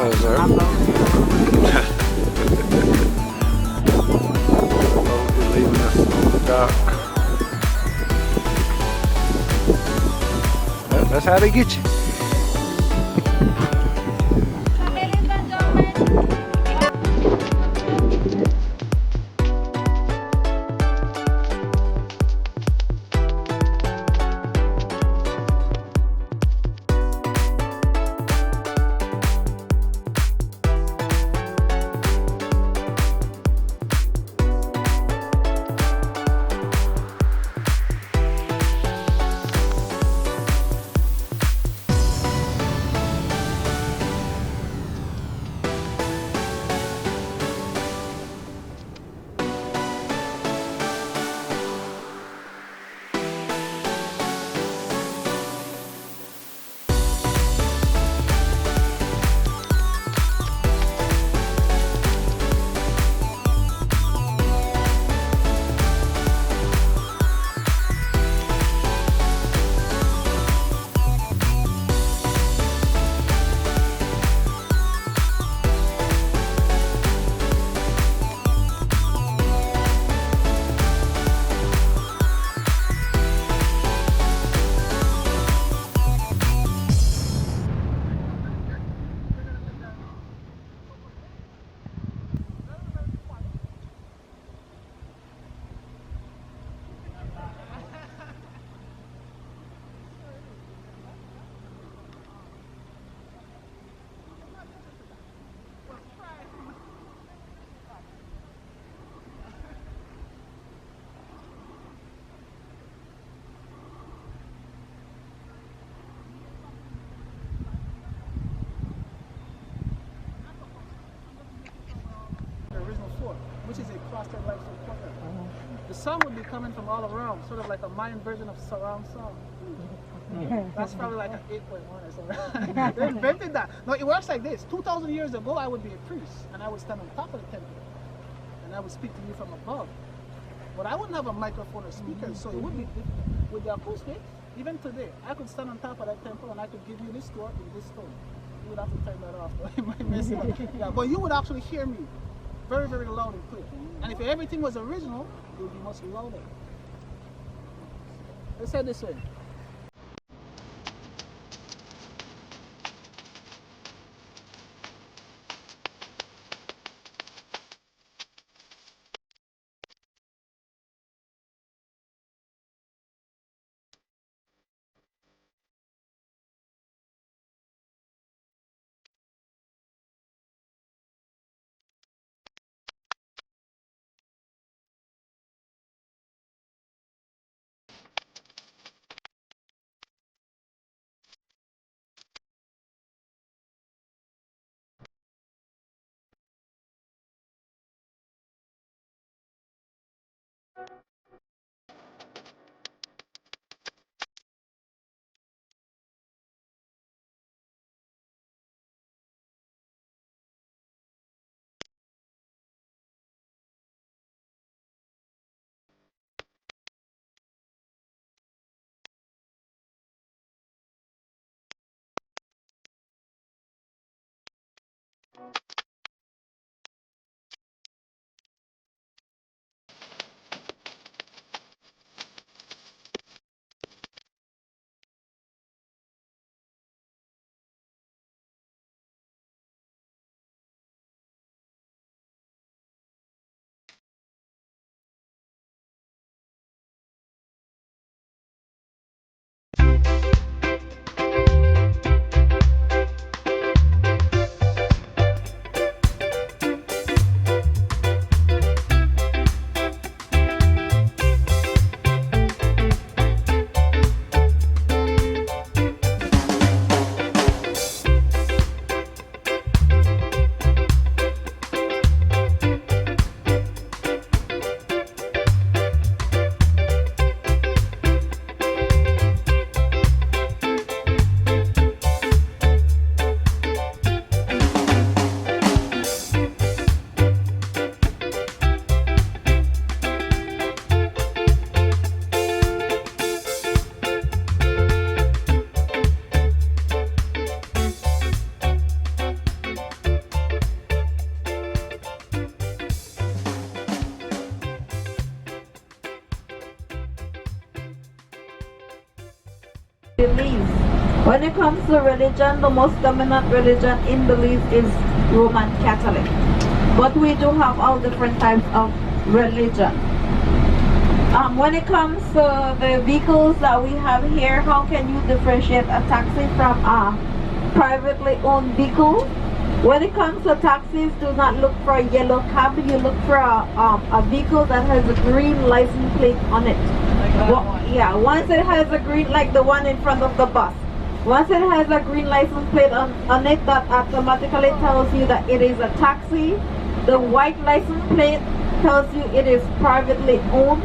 Hello, sir. Boat is leaving us on the dock. Well, that's how they get you. Which is a clustered limestone quarter. The sound would be coming from all around, sort of like a Mayan version of surround sound. That's probably like an 8.1 or something. They invented that. No, it works like this. 2,000 years ago, I would be a priest, and I would stand on top of the temple, and I would speak to you from above. But I wouldn't have a microphone or speakers, so it would be different. With the acoustics, even today, I could stand on top of that temple, and I could give you this tour in this tone. You would have to turn that off, though. It might mess it up. Yeah, but you would actually hear me very, very loud and clear. And if everything was original, it would be much louder. Let's head this way. Belize. When it comes to religion, the most dominant religion in Belize is Roman Catholic. But we do have all different types of religion. When it comes to the vehicles that we have here, how can you differentiate a taxi from a privately owned vehicle? When it comes to taxis, do not look for a yellow cab. You look for a vehicle that has a green license plate on it. Yeah, once it has a green, like the one in front of the bus. Once it has a green license plate on it, that automatically tells you that it is a taxi. The white license plate tells you it is privately owned.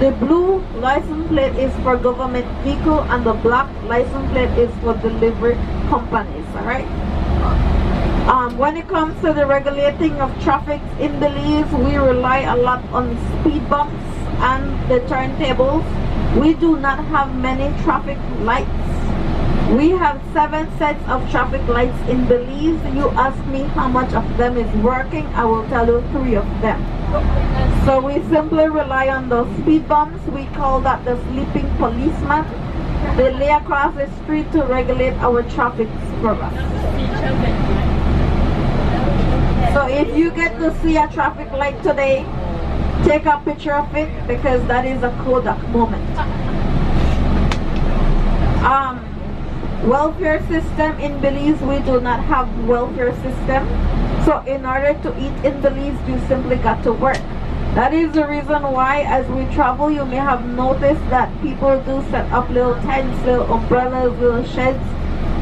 The blue license plate is for government vehicle, and the black license plate is for delivery companies. All right. When it comes to the regulating of traffic in Belize, we rely a lot on speed bumps and the turntables. We do not have many traffic lights. We have 7 sets of traffic lights in Belize. You ask me how much of them is working, I will tell you 3 of them. So we simply rely on those speed bumps. We call that the sleeping policeman. They lay across the street to regulate our traffic for us. So if you get to see a traffic light today, take a picture of it, because that is a Kodak moment. Welfare system in Belize, we do not have welfare system. So in order to eat in Belize, you simply got to work. That is the reason why as we travel, you may have noticed that people do set up little tents, little umbrellas, little sheds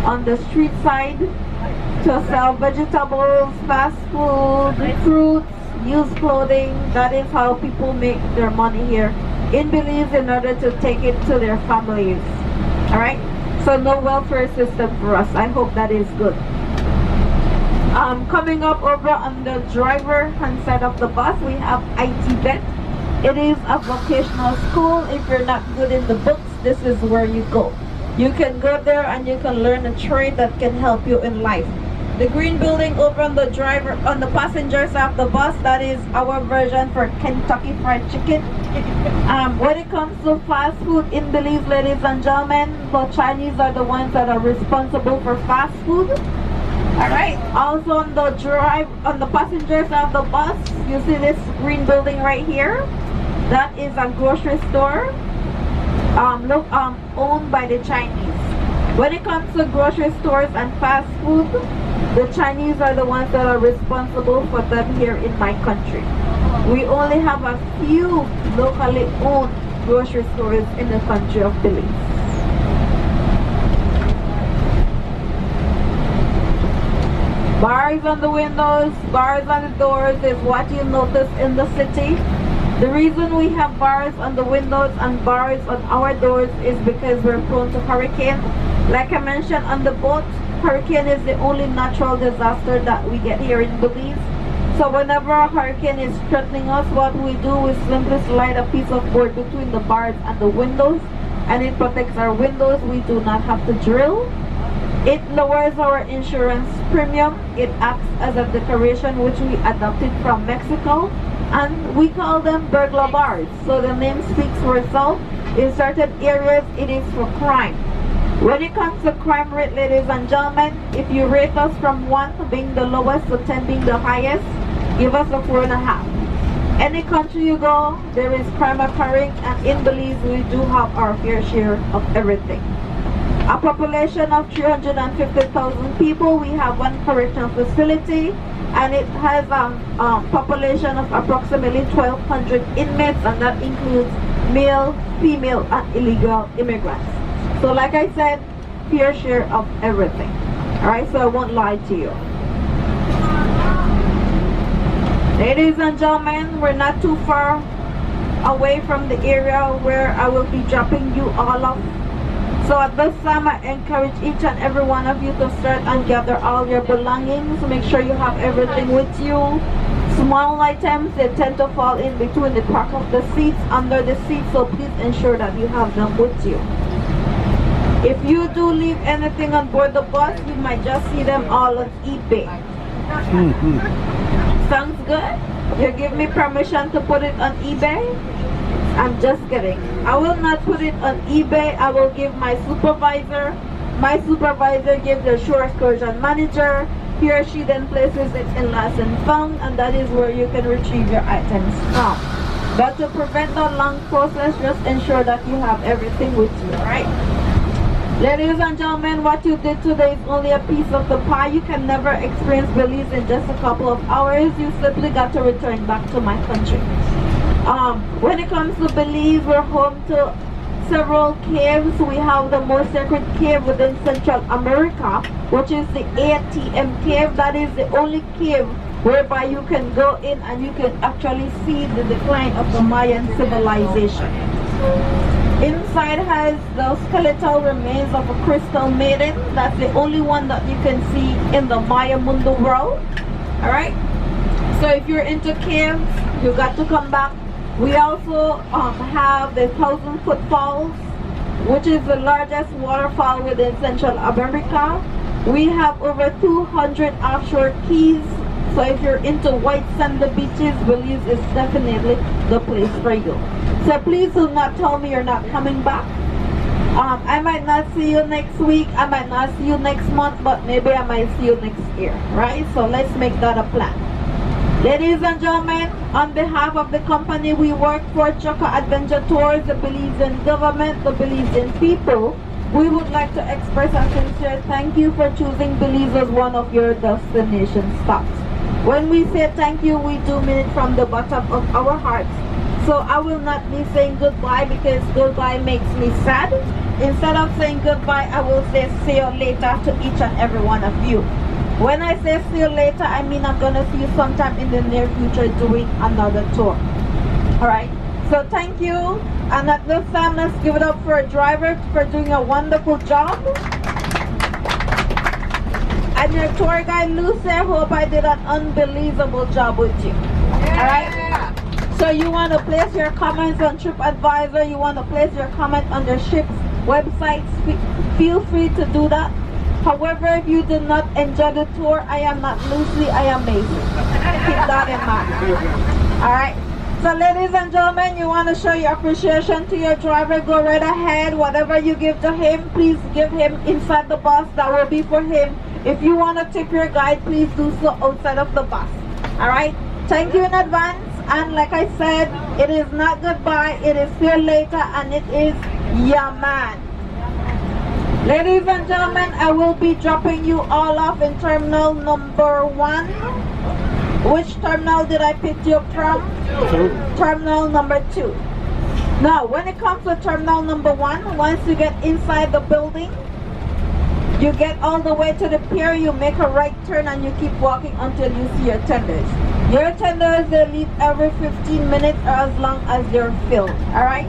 on the street side to sell vegetables, fast food, fruits, used clothing. That is how people make their money here in Belize in order to take it to their families. Alright? So no welfare system for us. I hope that is good. Coming up over on the driver hand side of the bus, we have IT Vet. It is a vocational school. If you're not good in the books, this is where you go. You can go there and you can learn a trade that can help you in life. The green building over on the passenger side of the bus, that is our version for Kentucky Fried Chicken. When it comes to fast food in Belize, ladies and gentlemen, the Chinese are the ones that are responsible for fast food. Alright, also on the passenger side of the bus, you see this green building right here. That is a grocery store owned by the Chinese. When it comes to grocery stores and fast food, the Chinese are the ones that are responsible for them here in my country. We only have a few locally owned grocery stores in the country of Belize. Bars on the windows, bars on the doors is what you notice in the city. The reason we have bars on the windows and bars on our doors is because we're prone to hurricane. Like I mentioned on the boat, hurricane is the only natural disaster that we get here in Belize. So whenever a hurricane is threatening us, what we do is simply slide a piece of board between the bars and the windows, and it protects our windows. We do not have to drill. It lowers our insurance premium. It acts as a decoration which we adopted from Mexico, and we call them burglar bars. So the name speaks for itself. In certain areas, it is for crime. When it comes to crime rate, ladies and gentlemen, if you rate us from 1 being the lowest to 10 being the highest, give us a 4.5. Any country you go, there is crime occurring, and in Belize, we do have our fair share of everything. A population of 350,000 people. We have one correctional facility, and it has a population of approximately 1,200 inmates, and that includes male, female, and illegal immigrants. So like I said, fair share of everything. Alright, so I won't lie to you. Ladies and gentlemen, we're not too far away from the area where I will be dropping you all off. So at this time, I encourage each and every one of you to start and gather all your belongings. Make sure you have everything with you. Small items, they tend to fall in between the crack of the seats, under the seats, so please ensure that you have them with you. If you do leave anything on board the bus, you might just see them all on eBay. Sounds good? You give me permission to put it on eBay? I'm just kidding. I will not put it on eBay. I will give my supervisor. My supervisor gives the shore excursion manager. He or she then places it in lost and found, and that is where you can retrieve your items from. But to prevent that long process, just ensure that you have everything with you, right? Ladies and gentlemen, what you did today is only a piece of the pie. You can never experience Belize in just a couple of hours. You simply got to return back to my country. When it comes to Belize, we're home to several caves. We have the most sacred cave within Central America, which is the ATM cave. That is the only cave whereby you can go in and you can actually see the decline of the Mayan civilization. Inside has the skeletal remains of a crystal maiden. That's the only one that you can see in the Maya Mundo world. Alright? So if you're into caves, you got to come back. We also have the 1,000-foot falls, which is the largest waterfall within Central America. We have over 200 offshore keys. So if you're into white sandy beaches, Belize is definitely the place for you. So please do not tell me you're not coming back. I might not see you next week, I might not see you next month, but maybe I might see you next year, right? So let's make that a plan. Ladies and gentlemen, on behalf of the company we work for, Chaka Adventure Tours, the Belizean government, the Belizean people, we would like to express a sincere thank you for choosing Belize as one of your destination stops. When we say thank you, we do mean it from the bottom of our hearts. So I will not be saying goodbye because goodbye makes me sad. Instead of saying goodbye, I will say see you later to each and every one of you. When I say see you later, I mean I'm going to see you sometime in the near future doing another tour. Alright, so thank you. And at this time, let's give it up for a driver for doing a wonderful job. And your tour guide, Lucy, I hope I did an unbelievable job with you. Alright? So you want to place your comments on TripAdvisor, you want to place your comment on the ship's websites, feel free to do that. However, if you did not enjoy the tour, I am not Lucy, I am Maisie. Keep that in mind. Alright? So ladies and gentlemen, you want to show your appreciation to your driver, go right ahead. Whatever you give to him, please give him inside the bus. That will be for him. If you want to tip your guide, please do so outside of the bus. Alright? Thank you in advance. And like I said, it is not goodbye, it is see you later, and it is yeah man. Ladies and gentlemen, I will be dropping you all off in terminal number 1. Which terminal did I pick you up from? 2. Terminal number 2. Now, when it comes to terminal number 1, once you get inside the building, you get all the way to the pier, you make a right turn and you keep walking until you see your tenders. Your tenders, they leave every 15 minutes or as long as they're filled, alright?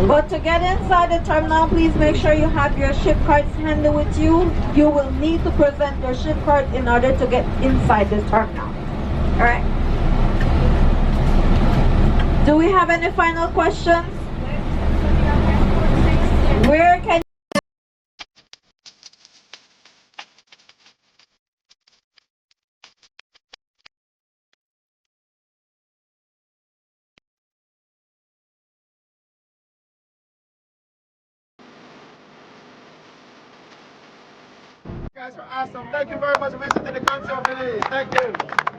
But to get inside the terminal, please make sure you have your ship cards handy with you. You will need to present your ship card in order to get inside the terminal, alright? Do we have any final questions? Where can guys are awesome. Thank you very much for visiting the country of Belize. Thank you.